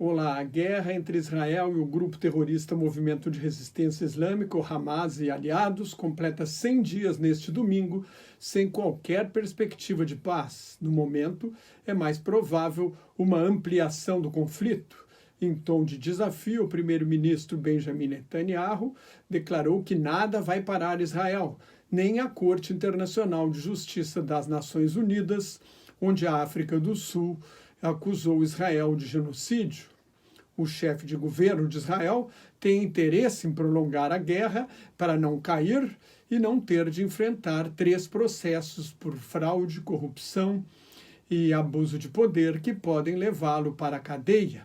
Olá, a guerra entre Israel e o grupo terrorista Movimento de Resistência Islâmica, o Hamas e aliados, completa 100 dias neste domingo, sem qualquer perspectiva de paz. No momento, é mais provável uma ampliação do conflito. Em tom de desafio, o primeiro-ministro Benjamin Netanyahu declarou que nada vai parar Israel, nem a Corte Internacional de Justiça das Nações Unidas, onde a África do Sul acusou Israel de genocídio. O chefe de governo de Israel tem interesse em prolongar a guerra para não cair e não ter de enfrentar 3 processos por fraude, corrupção e abuso de poder que podem levá-lo para a cadeia.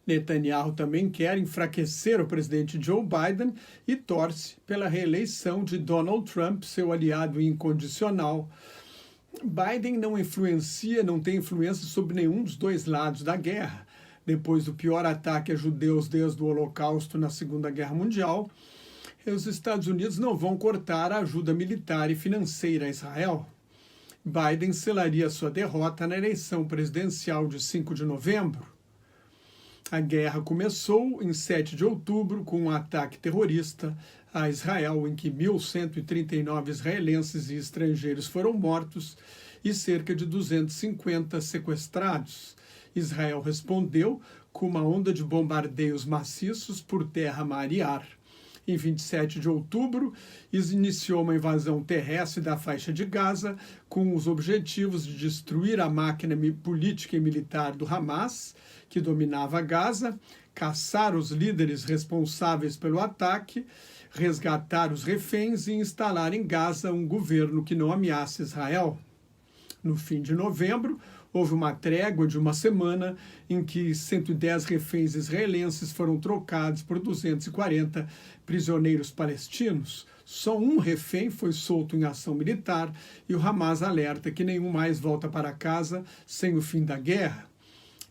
Netanyahu também quer enfraquecer o presidente Joe Biden e torce pela reeleição de Donald Trump, seu aliado incondicional. Biden não tem influência sobre nenhum dos dois lados da guerra. Depois do pior ataque a judeus desde o Holocausto na Segunda Guerra Mundial, os Estados Unidos não vão cortar a ajuda militar e financeira a Israel. Biden selaria sua derrota na eleição presidencial de 5 de novembro. A guerra começou em 7 de outubro com um ataque terrorista a Israel, em que 1.139 israelenses e estrangeiros foram mortos e cerca de 250 sequestrados. Israel respondeu com uma onda de bombardeios maciços por terra, mar e ar. Em 27 de outubro, iniciou uma invasão terrestre da faixa de Gaza com os objetivos de destruir a máquina política e militar do Hamas, que dominava Gaza, caçar os líderes responsáveis pelo ataque, resgatar os reféns e instalar em Gaza um governo que não ameaça Israel. No fim de novembro, houve uma trégua de uma semana em que 110 reféns israelenses foram trocados por 240 prisioneiros palestinos. Só um refém foi solto em ação militar e o Hamas alerta que nenhum mais volta para casa sem o fim da guerra.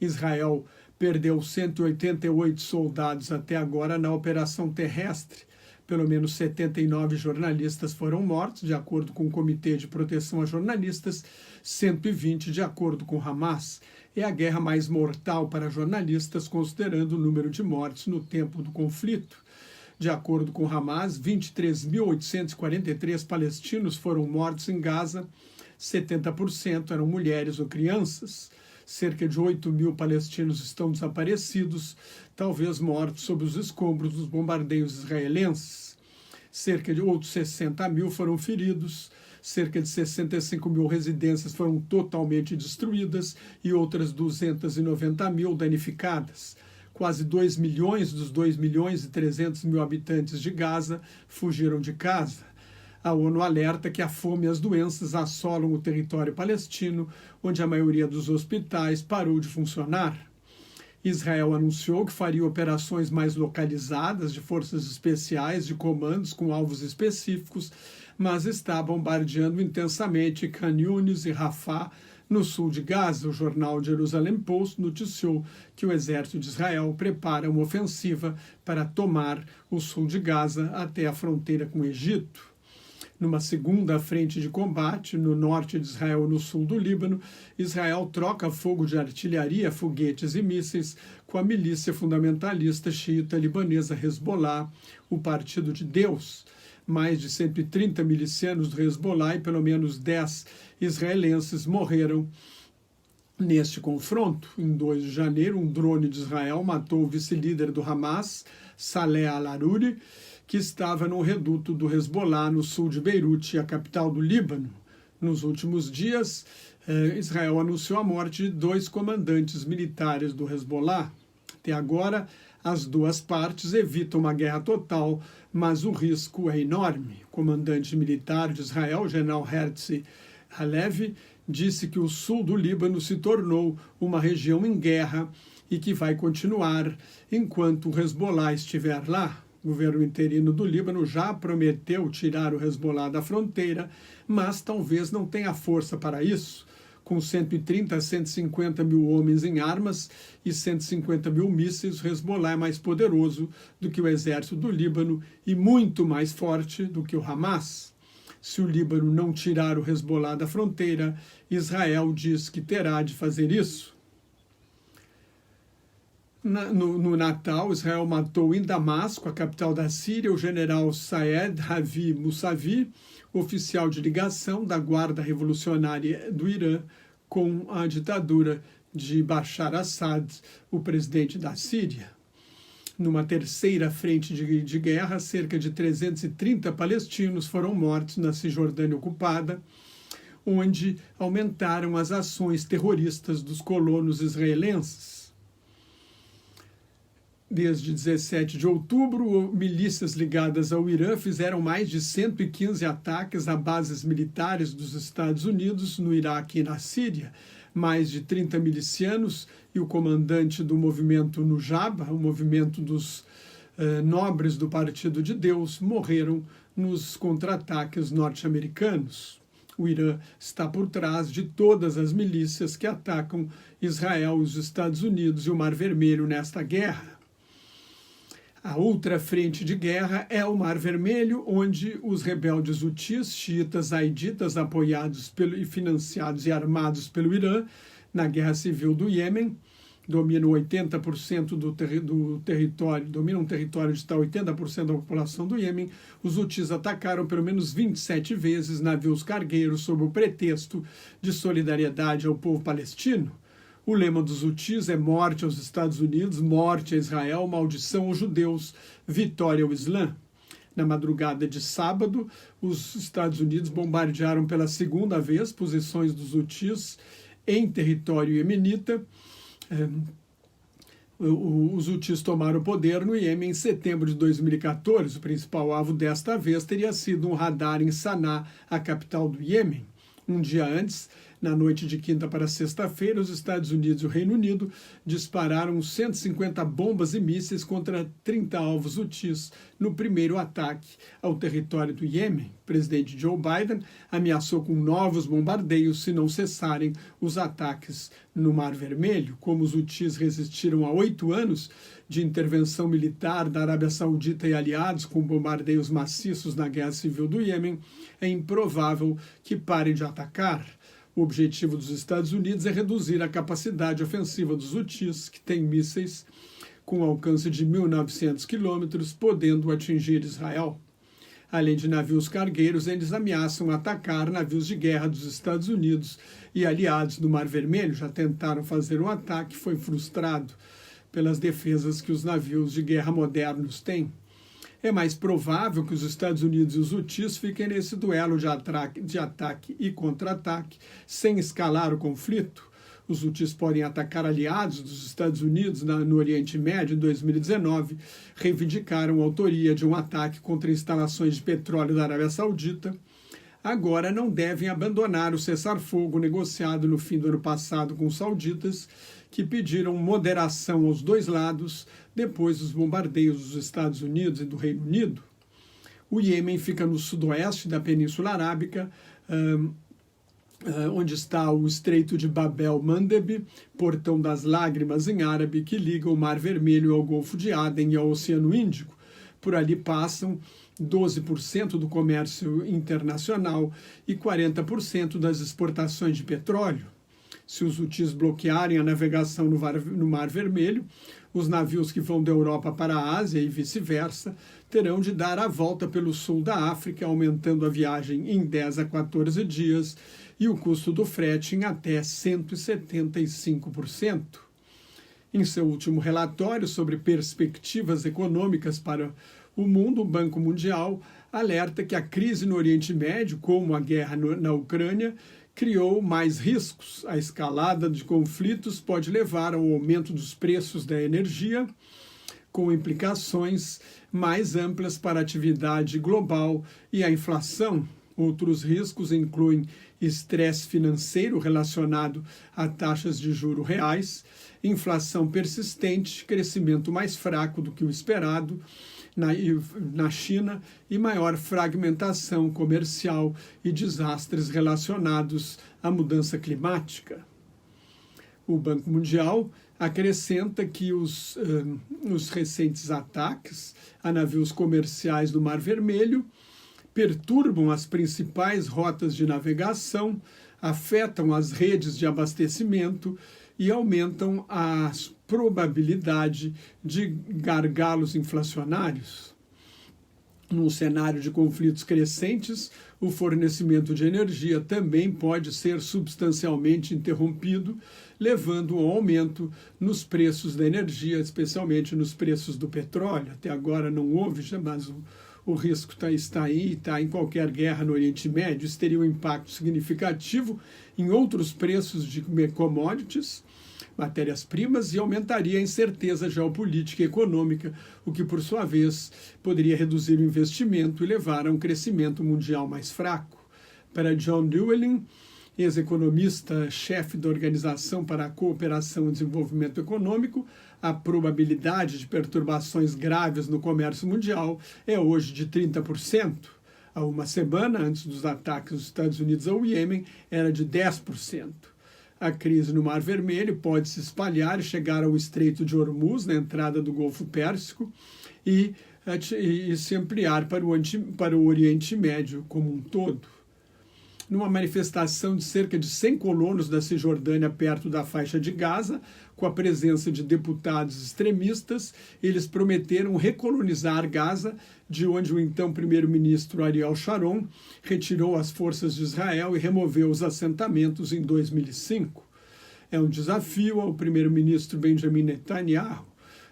Israel perdeu 188 soldados até agora na operação terrestre. Pelo menos 79 jornalistas foram mortos, de acordo com o Comitê de Proteção a Jornalistas, 120 de acordo com Hamas. É a guerra mais mortal para jornalistas, considerando o número de mortes no tempo do conflito. De acordo com Hamas, 23.843 palestinos foram mortos em Gaza, 70% eram mulheres ou crianças. Cerca de 8.000 palestinos estão desaparecidos, talvez mortos sob os escombros dos bombardeios israelenses. Cerca de outros 60.000 foram feridos, cerca de 65.000 residências foram totalmente destruídas e outras 290.000 danificadas. Quase 2 milhões dos 2.300.000 habitantes de Gaza fugiram de casa. A ONU alerta que a fome e as doenças assolam o território palestino, onde a maioria dos hospitais parou de funcionar. Israel anunciou que faria operações mais localizadas de forças especiais de comandos com alvos específicos, mas está bombardeando intensamente Khan Yunis e Rafah, no sul de Gaza. O jornal Jerusalem Post noticiou que o exército de Israel prepara uma ofensiva para tomar o sul de Gaza até a fronteira com o Egito. Numa segunda frente de combate, no norte de Israel e no sul do Líbano, Israel troca fogo de artilharia, foguetes e mísseis com a milícia fundamentalista xiita libanesa Hezbollah, o Partido de Deus. Mais de 130 milicianos do Hezbollah e pelo menos 10 israelenses morreram neste confronto. Em 2 de janeiro, um drone de Israel matou o vice-líder do Hamas, Saleh al-Aruri, que estava no reduto do Hezbollah, no sul de Beirute, a capital do Líbano. Nos últimos dias, Israel anunciou a morte de 2 comandantes militares do Hezbollah. Até agora, as duas partes evitam uma guerra total, mas o risco é enorme. O comandante militar de Israel, o general Herzi Halevi, disse que o sul do Líbano se tornou uma região em guerra e que vai continuar enquanto o Hezbollah estiver lá. O governo interino do Líbano já prometeu tirar o Hezbollah da fronteira, mas talvez não tenha força para isso. Com 130 a 150 mil homens em armas e 150 mil mísseis, o Hezbollah é mais poderoso do que o exército do Líbano e muito mais forte do que o Hamas. Se o Líbano não tirar o Hezbollah da fronteira, Israel diz que terá de fazer isso. No Natal, Israel matou em Damasco, a capital da Síria, o general Saed Havi Mousavi, oficial de ligação da Guarda Revolucionária do Irã com a ditadura de Bashar Assad, o presidente da Síria. Numa terceira frente de guerra, cerca de 330 palestinos foram mortos na Cisjordânia ocupada, onde aumentaram as ações terroristas dos colonos israelenses. Desde 17 de outubro, milícias ligadas ao Irã fizeram mais de 115 ataques a bases militares dos Estados Unidos no Iraque e na Síria. Mais de 30 milicianos e o comandante do movimento Nujaba, o movimento dos nobres do Partido de Deus, morreram nos contra-ataques norte-americanos. O Irã está por trás de todas as milícias que atacam Israel, os Estados Unidos e o Mar Vermelho nesta guerra. A outra frente de guerra é o Mar Vermelho, onde os rebeldes hutis, xiitas, zaiditas, apoiados e financiados e armados pelo Irã na guerra civil do Iêmen, dominam 80% do território, dominam um território onde está 80% da população do Iêmen. Os hutis atacaram pelo menos 27 vezes navios cargueiros sob o pretexto de solidariedade ao povo palestino. O lema dos hutis é morte aos Estados Unidos, morte a Israel, maldição aos judeus, vitória ao Islã. Na madrugada de sábado, os Estados Unidos bombardearam pela segunda vez posições dos hutis em território iemenita. Os hutis tomaram o poder no Iêmen em setembro de 2014. O principal alvo desta vez teria sido um radar em Sanaa, a capital do Iêmen. Um dia antes, na noite de quinta para sexta-feira, os Estados Unidos e o Reino Unido dispararam 150 bombas e mísseis contra 30 alvos hutis no primeiro ataque ao território do Iêmen. O presidente Joe Biden ameaçou com novos bombardeios se não cessarem os ataques no Mar Vermelho. Como os hutis resistiram a 8 anos de intervenção militar da Arábia Saudita e aliados com bombardeios maciços na guerra civil do Iêmen, é improvável que parem de atacar. O objetivo dos Estados Unidos é reduzir a capacidade ofensiva dos hutis, que têm mísseis com alcance de 1.900 quilômetros, podendo atingir Israel. Além de navios cargueiros, eles ameaçam atacar navios de guerra dos Estados Unidos e aliados no Mar Vermelho. Já tentaram fazer um ataque, foi frustrado pelas defesas que os navios de guerra modernos têm. É mais provável que os Estados Unidos e os hutis fiquem nesse duelo de ataque e contra-ataque, sem escalar o conflito. Os hutis podem atacar aliados dos Estados Unidos no Oriente Médio. Em 2019, reivindicaram a autoria de um ataque contra instalações de petróleo da Arábia Saudita. Agora não devem abandonar o cessar-fogo negociado no fim do ano passado com os sauditas, que pediram moderação aos dois lados depois dos bombardeios dos Estados Unidos e do Reino Unido. O Iêmen fica no sudoeste da Península Arábica, onde está o Estreito de Bab el-Mandeb, Portão das Lágrimas em árabe, que liga o Mar Vermelho ao Golfo de Aden e ao Oceano Índico. Por ali passam 12% do comércio internacional e 40% das exportações de petróleo. Se os hutis bloquearem a navegação no Mar Vermelho, os navios que vão da Europa para a Ásia e vice-versa terão de dar a volta pelo sul da África, aumentando a viagem em 10 a 14 dias e o custo do frete em até 175%. Em seu último relatório sobre perspectivas econômicas para o mundo, o Banco Mundial alerta que a crise no Oriente Médio, como a guerra na Ucrânia, criou mais riscos. A escalada de conflitos pode levar ao aumento dos preços da energia, com implicações mais amplas para a atividade global e a inflação. Outros riscos incluem estresse financeiro relacionado a taxas de juros reais, inflação persistente, crescimento mais fraco do que o esperado na China e maior fragmentação comercial e desastres relacionados à mudança climática. O Banco Mundial acrescenta que os recentes ataques a navios comerciais do Mar Vermelho perturbam as principais rotas de navegação, afetam as redes de abastecimento e aumentam as probabilidade de gargalos inflacionários. Num cenário de conflitos crescentes, o fornecimento de energia também pode ser substancialmente interrompido, levando ao aumento nos preços da energia, especialmente nos preços do petróleo. Até agora não houve, mas o risco está aí, está em qualquer guerra no Oriente Médio. Isso teria um impacto significativo em outros preços de commodities, matérias-primas, e aumentaria a incerteza geopolítica e econômica, o que, por sua vez, poderia reduzir o investimento e levar a um crescimento mundial mais fraco. Para John Dewey, ex-economista-chefe da Organização para a Cooperação e Desenvolvimento Econômico, a probabilidade de perturbações graves no comércio mundial é hoje de 30%. Há uma semana, antes dos ataques dos Estados Unidos ao Iêmen, era de 10%. A crise no Mar Vermelho pode se espalhar e chegar ao Estreito de Hormuz, na entrada do Golfo Pérsico, e se ampliar para o Oriente Médio como um todo. Numa manifestação de cerca de 100 colonos da Cisjordânia perto da faixa de Gaza, com a presença de deputados extremistas, eles prometeram recolonizar Gaza, de onde o então primeiro-ministro Ariel Sharon retirou as forças de Israel e removeu os assentamentos em 2005. É um desafio ao primeiro-ministro Benjamin Netanyahu.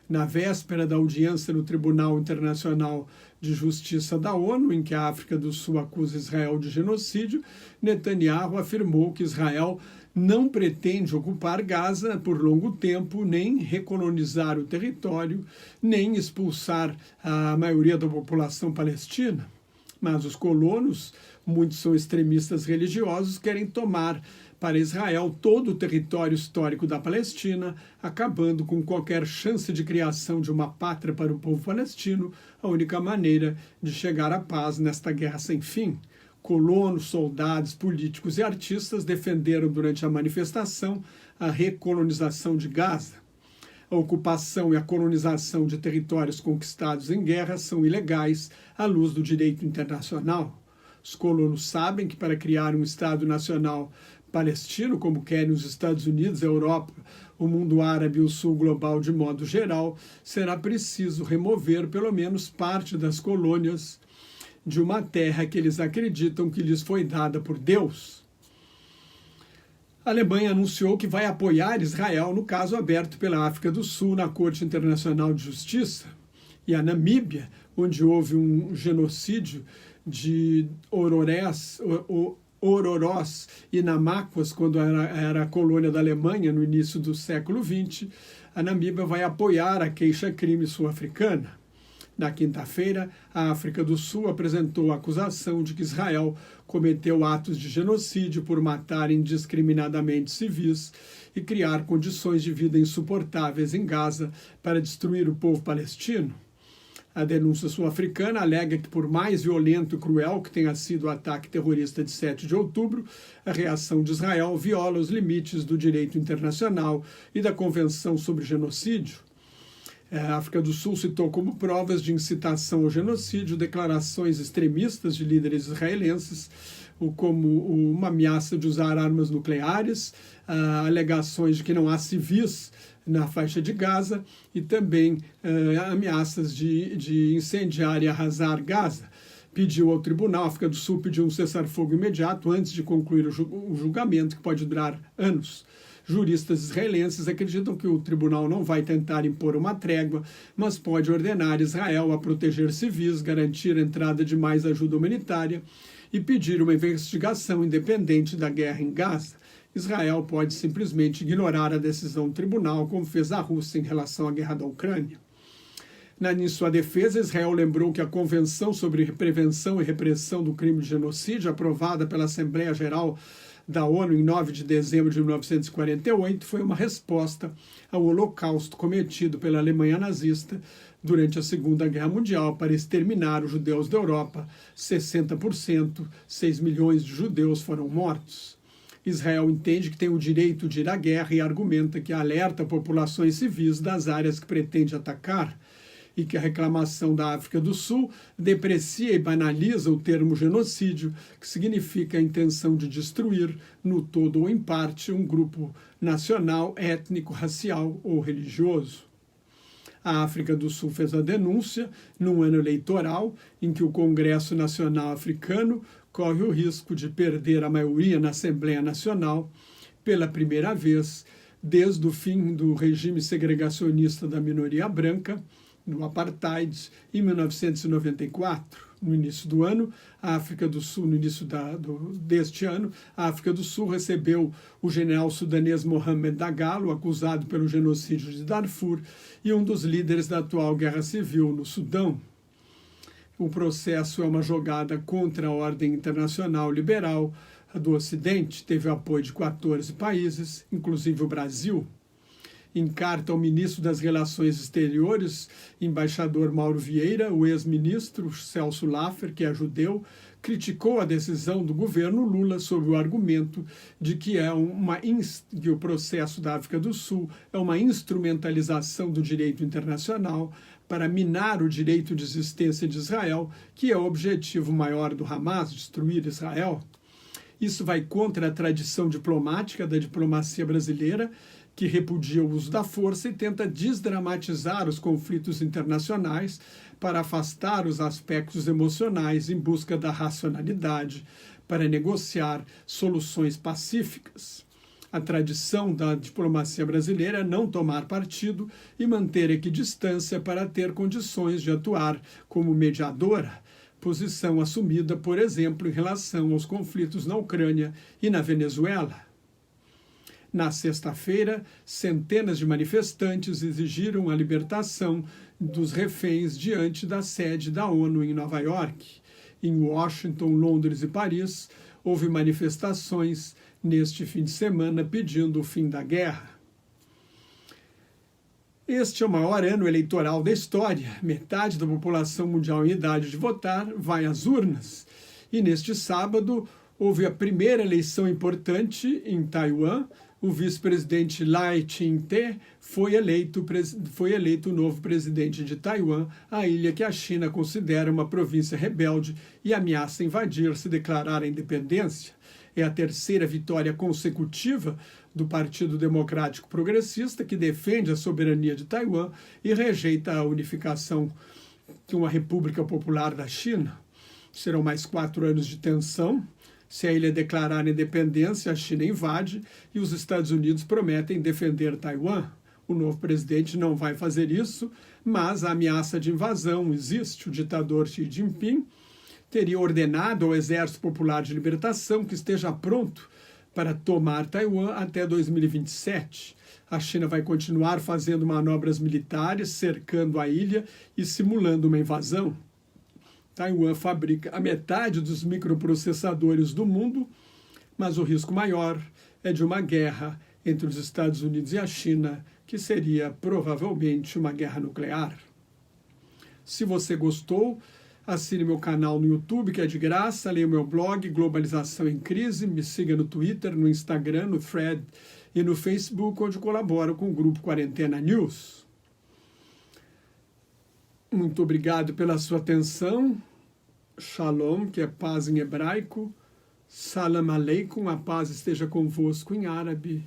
Na véspera da audiência no Tribunal Internacional de Justiça da ONU, em que a África do Sul acusa Israel de genocídio, Netanyahu afirmou que Israel não pretende ocupar Gaza por longo tempo, nem recolonizar o território, nem expulsar a maioria da população palestina. Mas os colonos, muitos são extremistas religiosos, querem tomar para Israel todo o território histórico da Palestina, acabando com qualquer chance de criação de uma pátria para o povo palestino, a única maneira de chegar à paz nesta guerra sem fim. Colonos, soldados, políticos e artistas defenderam durante a manifestação a recolonização de Gaza. A ocupação e a colonização de territórios conquistados em guerra são ilegais à luz do direito internacional. Os colonos sabem que para criar um Estado nacional palestino, como querem os Estados Unidos, a Europa, o mundo árabe e o sul global de modo geral, será preciso remover pelo menos parte das colônias de uma terra que eles acreditam que lhes foi dada por Deus. A Alemanha anunciou que vai apoiar Israel no caso aberto pela África do Sul na Corte Internacional de Justiça. E a Namíbia, onde houve um genocídio de Ororós e Namaquas, quando era a colônia da Alemanha no início do século XX, a Namíbia vai apoiar a queixa-crime sul-africana. Na quinta-feira, a África do Sul apresentou a acusação de que Israel cometeu atos de genocídio por matar indiscriminadamente civis e criar condições de vida insuportáveis em Gaza para destruir o povo palestino. A denúncia sul-africana alega que, por mais violento e cruel que tenha sido o ataque terrorista de 7 de outubro, a reação de Israel viola os limites do direito internacional e da Convenção sobre Genocídio. A África do Sul citou como provas de incitação ao genocídio declarações extremistas de líderes israelenses, como uma ameaça de usar armas nucleares, alegações de que não há civis na faixa de Gaza e também ameaças de incendiar e arrasar Gaza. Pediu ao tribunal, a África do Sul pediu um cessar-fogo imediato antes de concluir o julgamento, que pode durar anos. Juristas israelenses acreditam que o tribunal não vai tentar impor uma trégua, mas pode ordenar Israel a proteger civis, garantir a entrada de mais ajuda humanitária e pedir uma investigação independente da guerra em Gaza. Israel pode simplesmente ignorar a decisão do tribunal, como fez a Rússia em relação à guerra da Ucrânia. Em sua defesa, Israel lembrou que a Convenção sobre Prevenção e Repressão do Crime de Genocídio, aprovada pela Assembleia Geral da ONU em 9 de dezembro de 1948, foi uma resposta ao holocausto cometido pela Alemanha nazista durante a Segunda Guerra Mundial para exterminar os judeus da Europa. 60%, 6 milhões de judeus foram mortos. Israel entende que tem o direito de ir à guerra e argumenta que alerta populações civis das áreas que pretende atacar. e que a reclamação da África do Sul deprecia e banaliza o termo genocídio, que significa a intenção de destruir, no todo ou em parte, um grupo nacional, étnico, racial ou religioso. A África do Sul fez a denúncia num ano eleitoral em que o Congresso Nacional Africano corre o risco de perder a maioria na Assembleia Nacional pela primeira vez desde o fim do regime segregacionista da minoria branca, do apartheid, em 1994. No início do ano, a África do Sul, no início deste ano, a África do Sul recebeu o general sudanês Mohamed Dagalo, acusado pelo genocídio de Darfur, e um dos líderes da atual guerra civil no Sudão. O processo é uma jogada contra a ordem internacional liberal do Ocidente, teve o apoio de 14 países, inclusive o Brasil. Em carta ao ministro das Relações Exteriores, embaixador Mauro Vieira, o ex-ministro Celso Laffer, que é judeu, criticou a decisão do governo Lula sob o argumento de que que o processo da África do Sul é uma instrumentalização do direito internacional para minar o direito de existência de Israel, que é o objetivo maior do Hamas, destruir Israel. Isso vai contra a tradição diplomática da diplomacia brasileira, que repudia o uso da força e tenta desdramatizar os conflitos internacionais para afastar os aspectos emocionais em busca da racionalidade, para negociar soluções pacíficas. A tradição da diplomacia brasileira é não tomar partido e manter equidistância para ter condições de atuar como mediadora, posição assumida, por exemplo, em relação aos conflitos na Ucrânia e na Venezuela. Na sexta-feira, centenas de manifestantes exigiram a libertação dos reféns diante da sede da ONU em Nova York. Em Washington, Londres e Paris, houve manifestações neste fim de semana pedindo o fim da guerra. Este é o maior ano eleitoral da história. Metade da população mundial em idade de votar vai às urnas. E neste sábado, houve a primeira eleição importante em Taiwan. O vice-presidente Lai Ching-te foi eleito o novo presidente de Taiwan, a ilha que a China considera uma província rebelde e ameaça invadir se declarar a independência. É a terceira vitória consecutiva do Partido Democrático Progressista, que defende a soberania de Taiwan e rejeita a unificação de uma República Popular da China. Serão mais 4 anos de tensão. Se a ilha declarar independência, a China invade e os Estados Unidos prometem defender Taiwan. O novo presidente não vai fazer isso, mas a ameaça de invasão existe. O ditador Xi Jinping teria ordenado ao Exército Popular de Libertação que esteja pronto para tomar Taiwan até 2027. A China vai continuar fazendo manobras militares, cercando a ilha e simulando uma invasão. Taiwan fabrica a metade dos microprocessadores do mundo, mas o risco maior é de uma guerra entre os Estados Unidos e a China, que seria provavelmente uma guerra nuclear. Se você gostou, assine meu canal no YouTube, que é de graça, leia o meu blog Globalização em Crise, me siga no Twitter, no Instagram, no Thread e no Facebook, onde colaboro com o grupo Quarentena News. Muito obrigado pela sua atenção. Shalom, que é paz em hebraico. Salam aleikum, a paz esteja convosco em árabe.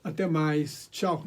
Até mais. Tchau.